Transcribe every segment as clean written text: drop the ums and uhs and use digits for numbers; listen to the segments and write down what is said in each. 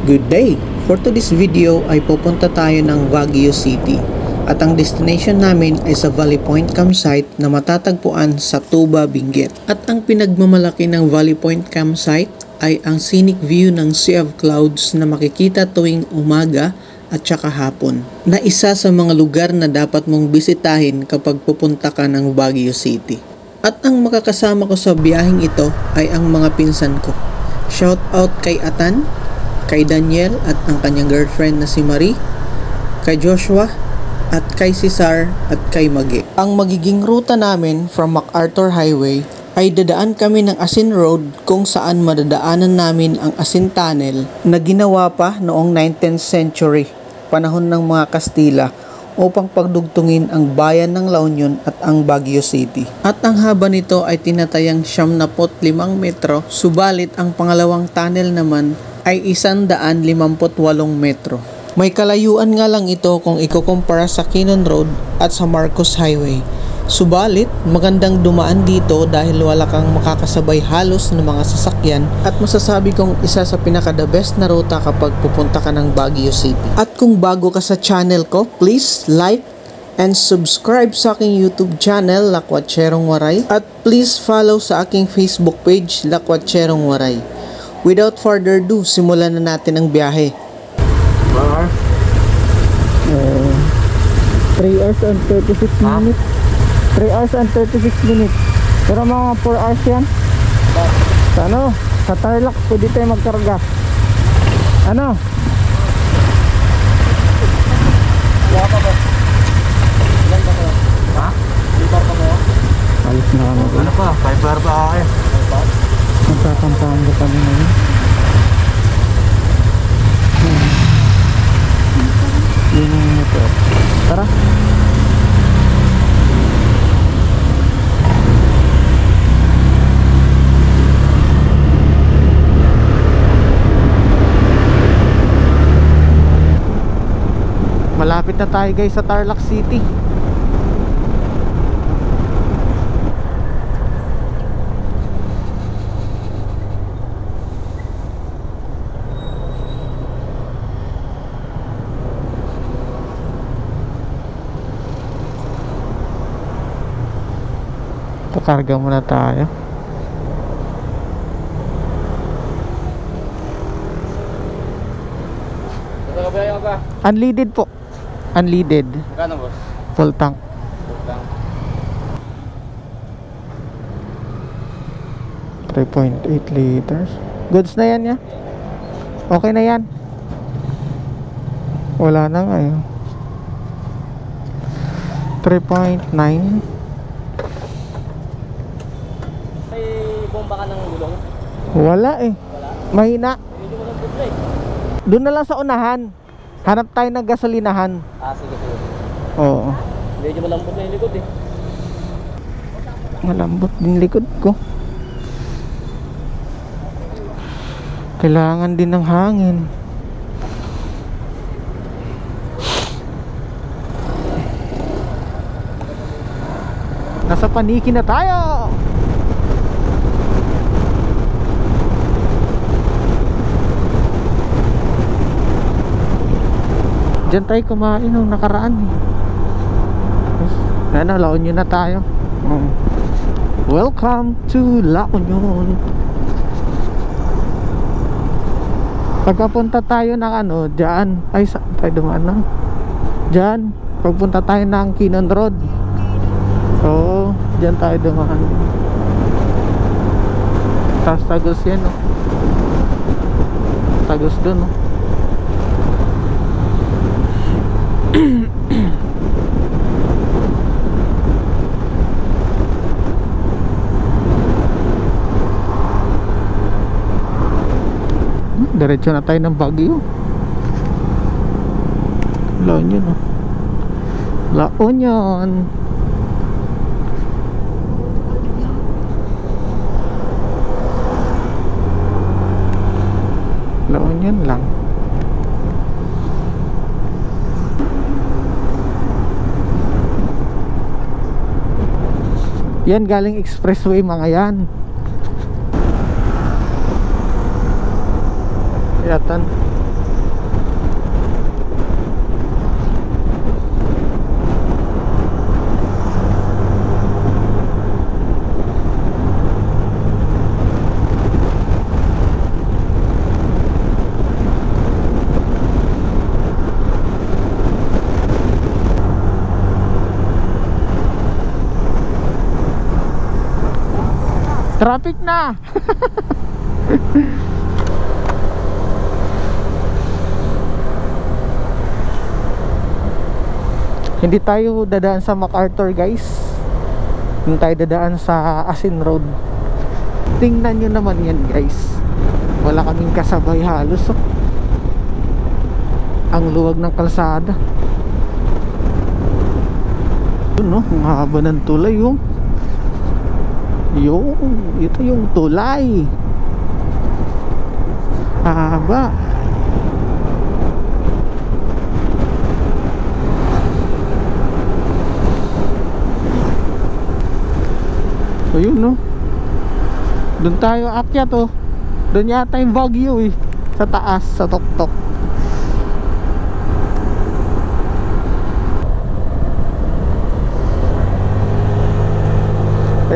Good day! For today's video ay pupunta tayo ng Baguio City at ang destination namin ay sa Valley Point Campsite na matatagpuan sa Tuba, Benguet. At ang pinagmamalaki ng Valley Point Campsite ay ang scenic view ng Sea of Clouds na makikita tuwing umaga at saka hapon, na isa sa mga lugar na dapat mong bisitahin kapag pupunta ka ng Baguio City. At ang makakasama ko sa biyaheng ito ay ang mga pinsan ko. Shout out kay Atan, kay Daniel at ang kanyang girlfriend na si Marie, kay Joshua at kay Cesar at kay Magi. Ang magiging ruta namin from MacArthur Highway ay dadaan kami ng Asin Road kung saan madadaanan namin ang Asin Tunnel na ginawa pa noong 19th century, panahon ng mga Kastila, upang pagdugtungin ang bayan ng La Union at ang Baguio City. At ang haba nito ay tinatayang 75 metro, subalit ang pangalawang tunnel naman ay 158 metro. May kalayuan nga lang ito kung ikukumpara sa Kinon Road at sa Marcos Highway. Subalit, magandang dumaan dito dahil wala kang makakasabay halos ng mga sasakyan at masasabi kong isa sa pinaka-the best na ruta kapag pupunta ka ng Baguio City. At kung bago ka sa channel ko, please like and subscribe sa aking YouTube channel, Lakwatcherong Waray, at please follow sa aking Facebook page, Lakwatcherong Waray. Without further ado, simulan na natin ang biyahe. 3 hours and 36 minutes. 3 hours and 36 minutes. Pero mga 4 hours yan. Sa ano? Sa Tarlac, pwede tayo magkarga. Ano? Wala pa ba? Ilan ba kayo? Ha? 3 bar pa mo? Alis na kami. Ano pa? 5 bar pa ako eh. Magkakampahan ko kami ngayon. Yun yung motor. Tara. Malapit na tayo guys sa Tarlac City. Karga muna tayo. Unleaded po. Unleaded. Magkano boss? Full tank. Full tank. 3.8 liters. Goods na yan ya? Okay na yan? Wala na nga yun. 3.9. Bomba ka ng gulong? Wala eh. Wala? Mahina. Medyo mo ng bigla eh. Doon na lang sa unahan. Hanap tayo ng gasolinahan. Sige, sige. Oo. Medyo malambot na yung likod eh. Malambot din likod ko. Kailangan din ng hangin. Nasa Paniki na tayo. Diyan tayo kumain nung nakaraan eh. Ano, La Union na tayo. Welcome to La Union. Pagpapunta tayo ng ano, dyan. Ay, saan tayo dumaan na? Dyan. Pagpunta tayo ng Kinon Road. Oo, dyan tayo dumaan. Tapos Tagos yan, no? Tagos dun, no? Diretso na tayo ng Baguio. La Union, oh. La Union. La Union lang. Yan galing expressway mga yan. Yatan. Traffic na. Hindi tayo dadaan sa MacArthur guys. Hindi tayo dadaan sa Asin Road. Tingnan nyo naman yan guys. Wala kaming kasabay halos oh. Ang luwag ng kalsada. Yun no, ang haba ng tulay oh. Yung, ito yung tulay. Haba. Ayun no. Doon tayo akyat oh. Doon yata yung Baguio eh. Sa taas, sa tuktok.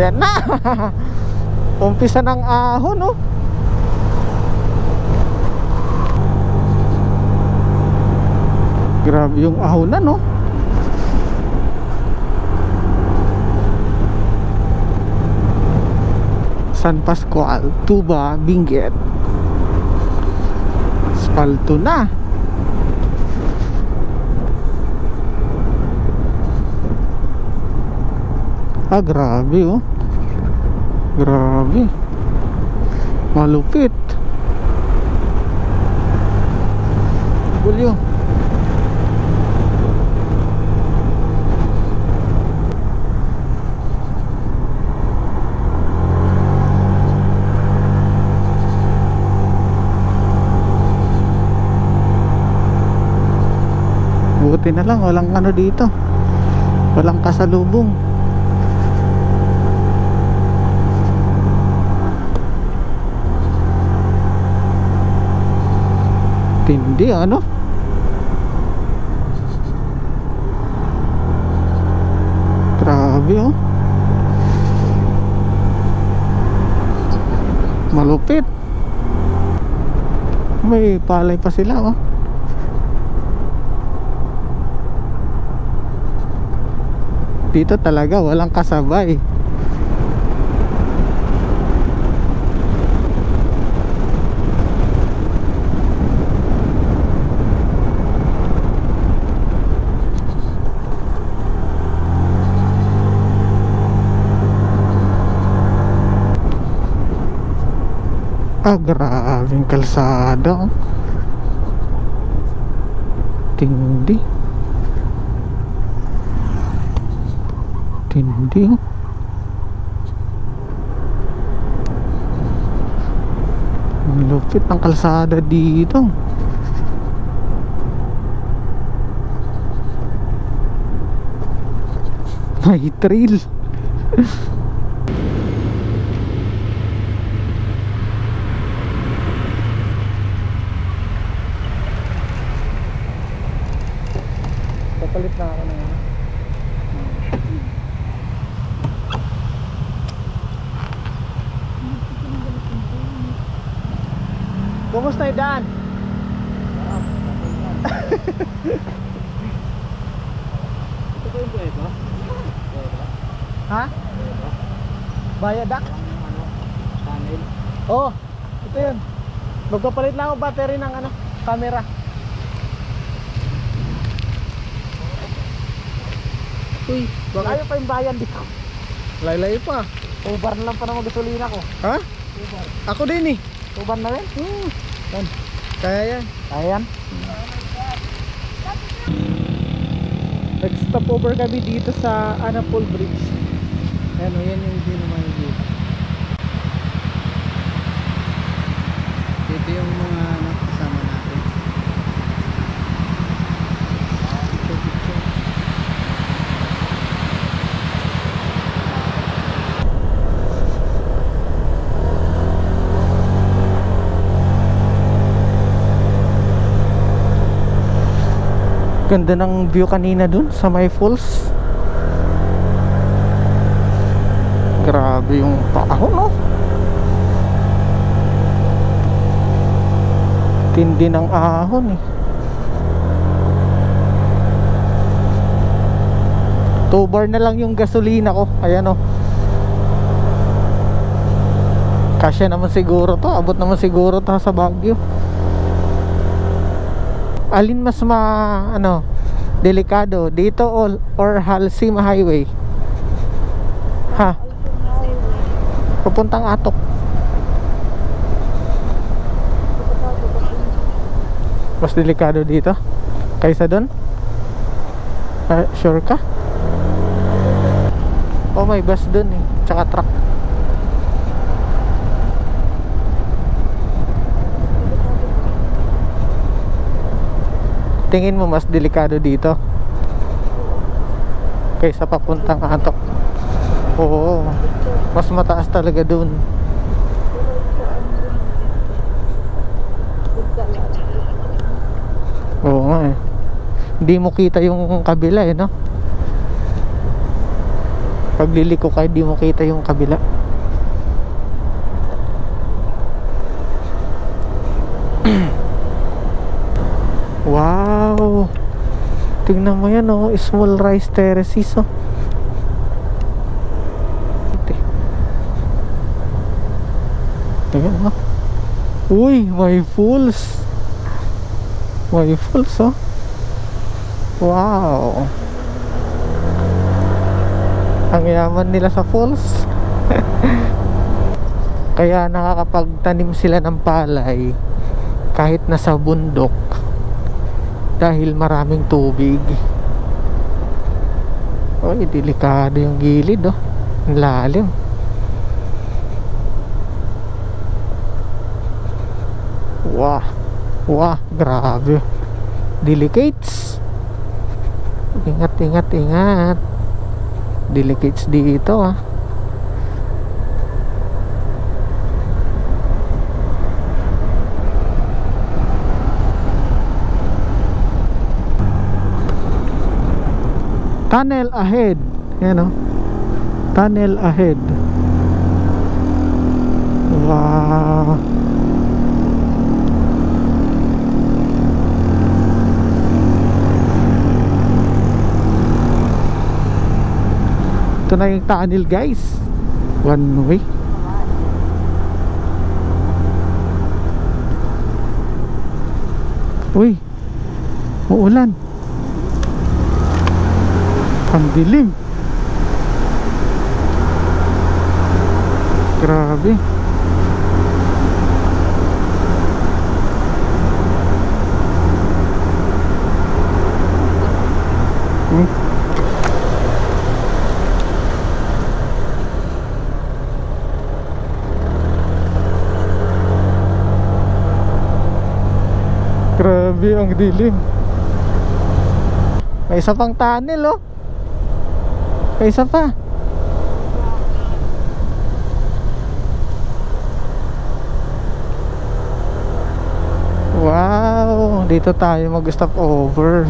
Ayan na. Umpisa ng ahon no. Grabe yung ahon na no. San Pascual, Tuba, Benguet. Aspalto na. Ah, grabe oh. Grabe. Malupit. Gulyo. Buti na lang walang ano dito, walang kasalubong. Tindi ano. Grabe oh. Malupit. May palay pa sila oh. Dito talaga walang kasabay. Ah, grabing kalsada. Tindi. Tindi oh. Ang lupit ng kalsada dito. May trail. Papalit na ako ng kumusta yung daan? Ito ba yung buhay ba? Ha? Bayadak? Tunnel. Oo, ito yun. Magpapalit lang ako battery ng ano, camera. Uy, layo pa yung bayan dito. Layo pa. Ubar na lang pa naman gasolina ko. Ha? Ubar. Ako din eh. Ubar na rin? Yan. Kaya yan. Kaya yan. Nag-stop over kami dito sa Anapol Bridge. Ayan o, yan yung view na makikita. Dito yung mga kasama natin. Picture. Ganda ng view kanina dun sa may falls. Grabe yung paahon no. Tindi ng ahon eh. 2 bar na lang yung gasolina ko. Ayan o. Kasya naman siguro to, abot naman siguro to sa Baguio. Alin mas delikado, dito or Halsim Highway? Ha? Papuntang Atok. Mas delikado dito kaysa doon? Sure ka? Oh, may bus doon eh, tsaka truck. Tingin mo mas delikado dito kaysa papuntang Atok? Oo, mas mataas talaga doon. Oo nga eh. Hindi mo kita yung kabila eh, no? Pag liliko ka, hindi mo kita yung kabila. Wow! Tingnan mo yan, oh. Small rice terraces, oh. Tingnan mo. Uy, may falls. May falls, oh. Wow. Ang yaman nila sa falls. Kaya nakakapagtanim sila ng palay kahit nasa bundok dahil maraming tubig. Oy, delikado yung gilid, oh. Ang lalim. Wah. Wah, grabe. Delicates. Ingat, ingat, ingat. Delicates dito, ah. Tunnel ahead. Yan, oh. Tunnel ahead. Wow. Ito na yung tunnel, guys. One way. Uy, uulan. Ang dilim. Grabe. Grabe, ang dilim. May isa pang tunnel, oh. May isa pa. Wow, dito tayo mag-stop over.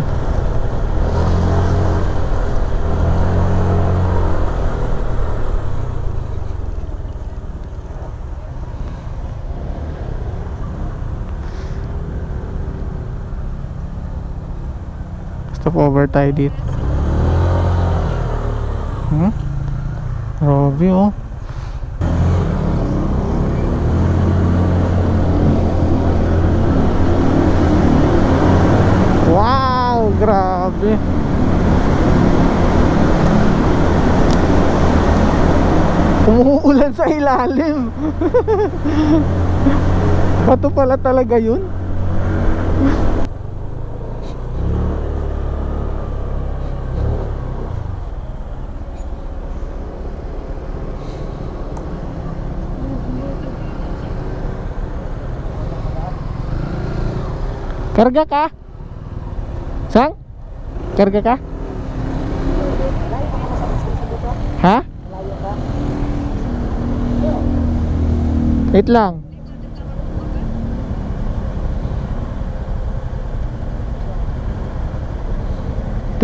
Stop over tayo dito. Grabe, oh. Wow, grabe. Umuulan sa ilalim. Bato pala talaga yun. Karga ka? Sang? Karga ka? Ha? Wait lang.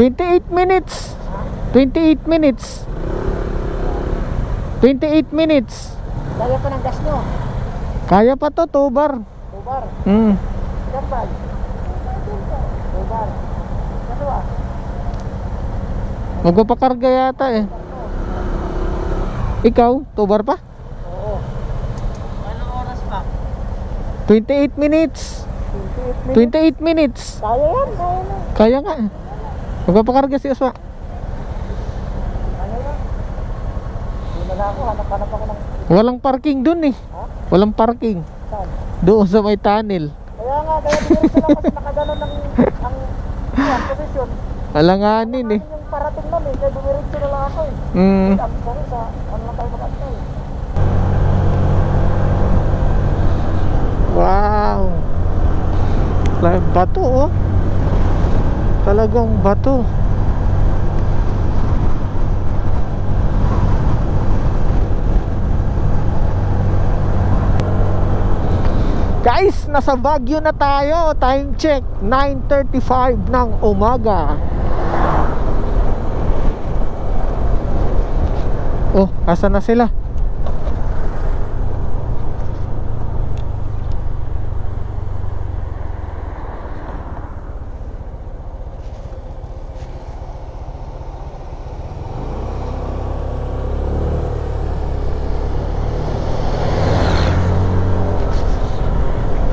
"28 minutes. 28 minutes. 28 minutes. Kaya pa ng gas nyo? Kaya pa to, 2 bar. 2 bar? Gambay? 2 bar. Ano ah? Magpapakarga yata eh. Ikaw, 2 bar pa? Oo. 28 minutes. 28 minutes. 28 minutes. Kaya yan, kaya na. Kaya nga. Magpapakarga si Oswa. Kaya yan. Hindi na ako, hanap-hanap ako ng... Walang parking dun eh. Ha? Walang parking. Saan? Doon sa may tunnel. Kaya nga, kaya diretso lang kasi nakaganon ng position. Alanganin eh. Yung parating nun eh, kaya dumiretso na lang ako eh. Mm. Sabi ko rin sa, ano lang tayo mag-antay. Wow. Bato oh. Talagang bato. Guys, nasa Baguio na tayo. Time check, 9:35 ng umaga. Oh, asa na sila?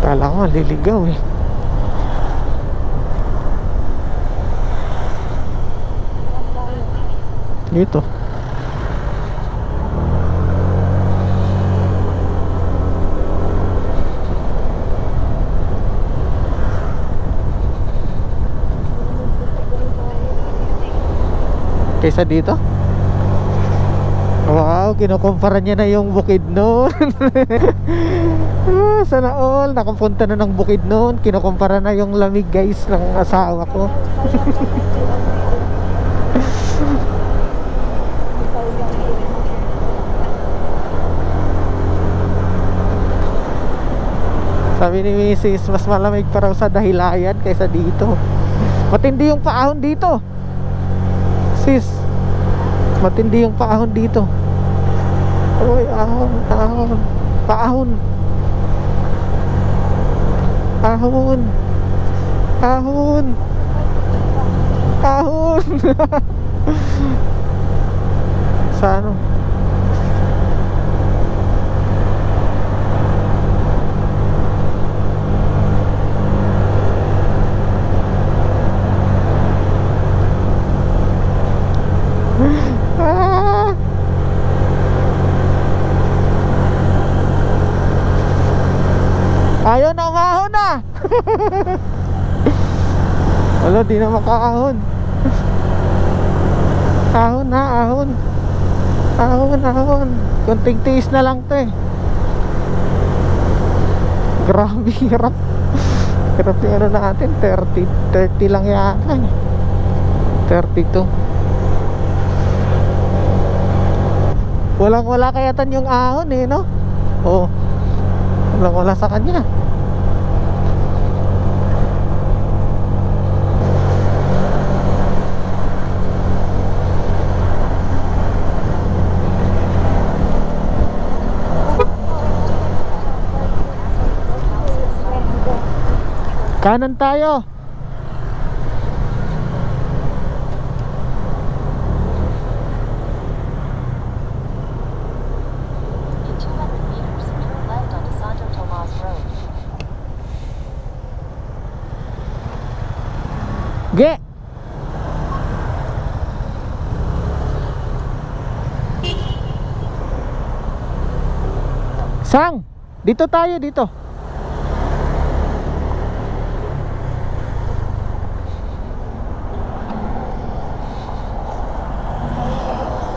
Kala ko liligaw eh. Dito. Kaysa dito? Wow, kinukumpara niya na yung Bukidnon. Sana all, nakapunta na ng Bukidnon. Kinukumpara na yung lamig guys ng asawa ko. Sabi ni Mrs. mas malamig pa raw sa Dahilayan kaysa dito. Matindi yung paahon dito. Sis, matindi yung paahon dito. Uy, ahon, ahon. Paahon. Ahon. Ahon. Ahon. Sa ano? Ayaw na umahon na. Wala, di na makaahon. Ahon na, ahon. Ahon, ahon. Kunting tiis na lang to eh. Grabe, hirap. Hirap yung ano natin, 30 lang yata eh. 32. Walang wala kayatan yung ahon eh, no? Oh. Walang wala sa kanya. Kanan tayo. Ge. Sang, dito tayo dito.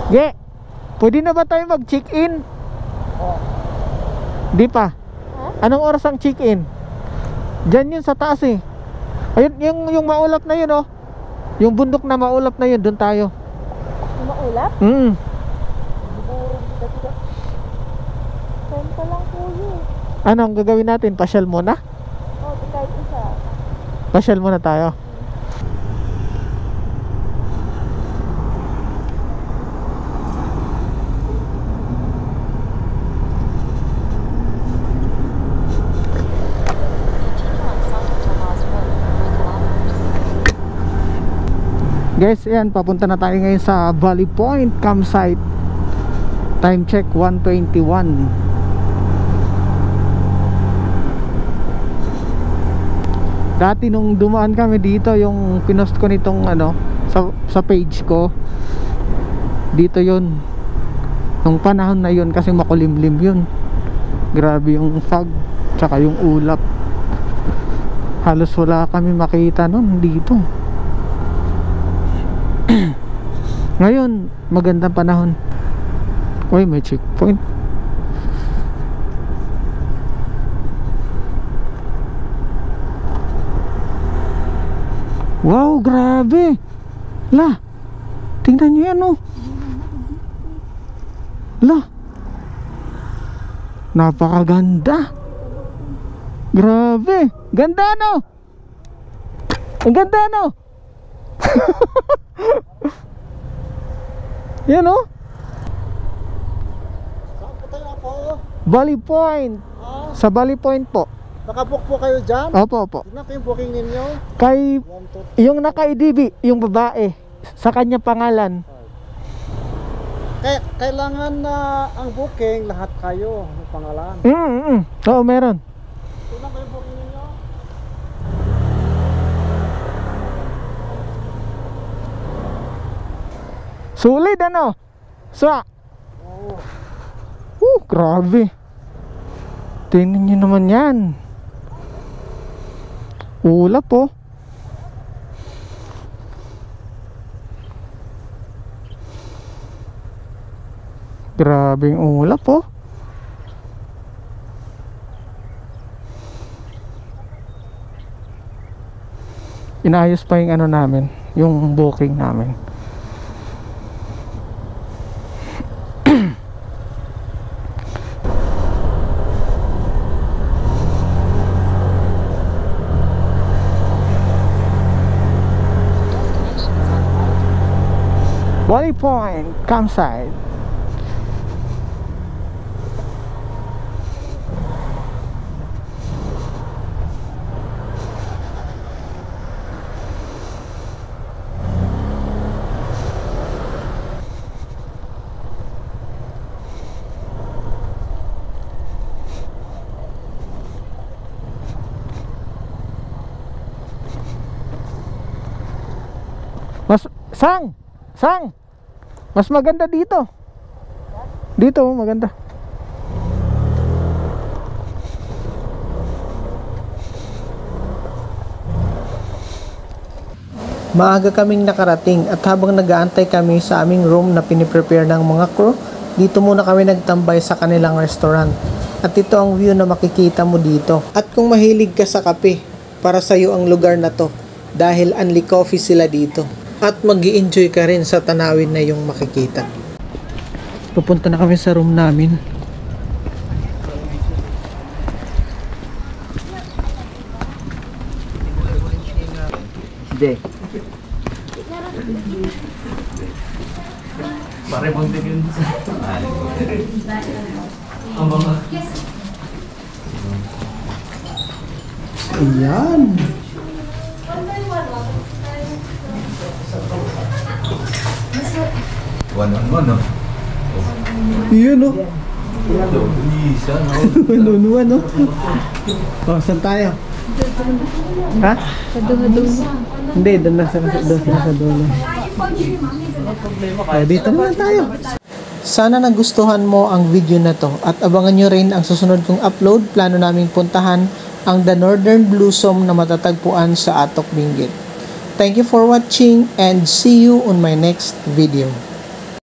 Ge, pwede na ba tayo mag-check-in? Di pa. Anong oras ang check-in? Diyan yun sa taas eh. Ayun, yung maulap na yun oh. Yung bundok na maulap na yun, doon tayo. Yung maulap? Saan pa lang po yun? Ano ang gagawin natin? Pasyal muna? Oo, kahit isa. Pasyal muna tayo. Guys, ayan, papunta na tayo ngayon sa Valley Point campsite. Time check 1:21. Dati nung dumaan kami dito, yung pinost ko nitong ano, sa page ko, dito yon. Nung panahon na yun, kasi makulimlim yun. Grabe yung fog, tsaka yung ulap. Halos wala kami makita nun dito. Ngayon, magandang panahon. Uy, may checkpoint. Wow, grabe. La, tingnan nyo yan, oh. La, napakaganda. Grabe, ganda, no? Ang ganda, no? Yan, oh. Saan po tayo po? Valley Point. Sa Valley Point po. Nakabook po kayo dyan? Opo, opo. Tignan ko yung booking ninyo. Kay, 1, 2, yung naka-IDB, yung babae, sa kanya pangalan. Kailangan na ang booking, lahat kayo, ang pangalan. Oo, meron. Tignan ko yung booking ninyo. Sulit, ano? Oo. Grabe. Tingnan nyo naman yan. Ulap, oh. Grabe yung ulap, oh. Inayos pa yung ano namin, yung booking namin. Valley Point campsite. Sang! Mas maganda dito. Dito, maganda. Maaga kaming nakarating at habang nag-aantay kami sa aming room na piniprepare ng mga crew, dito muna kami nagtambay sa kanilang restaurant. At ito ang view na makikita mo dito. At kung mahilig ka sa kape, para sa'yo ang lugar na to dahil only coffee sila dito. At mag-i-enjoy ka rin sa tanawin na yung makikita. Pupunta na kami sa room namin. Hindi. Pare bang tingin sa. Ang mga. Ayan. One-on-one, no? Yun, no? Isa, no? One-on-one, no? Oh, saan tayo? Ha? Sa dulo. Hindi, doon na sa dulo. Dito na lang tayo. Sana nagustuhan mo ang video na to at abangan nyo rin ang susunod kong upload. Plano naming puntahan ang The Northern Blossom na matatagpuan sa Atok Benguet. Thank you for watching and see you on my next video.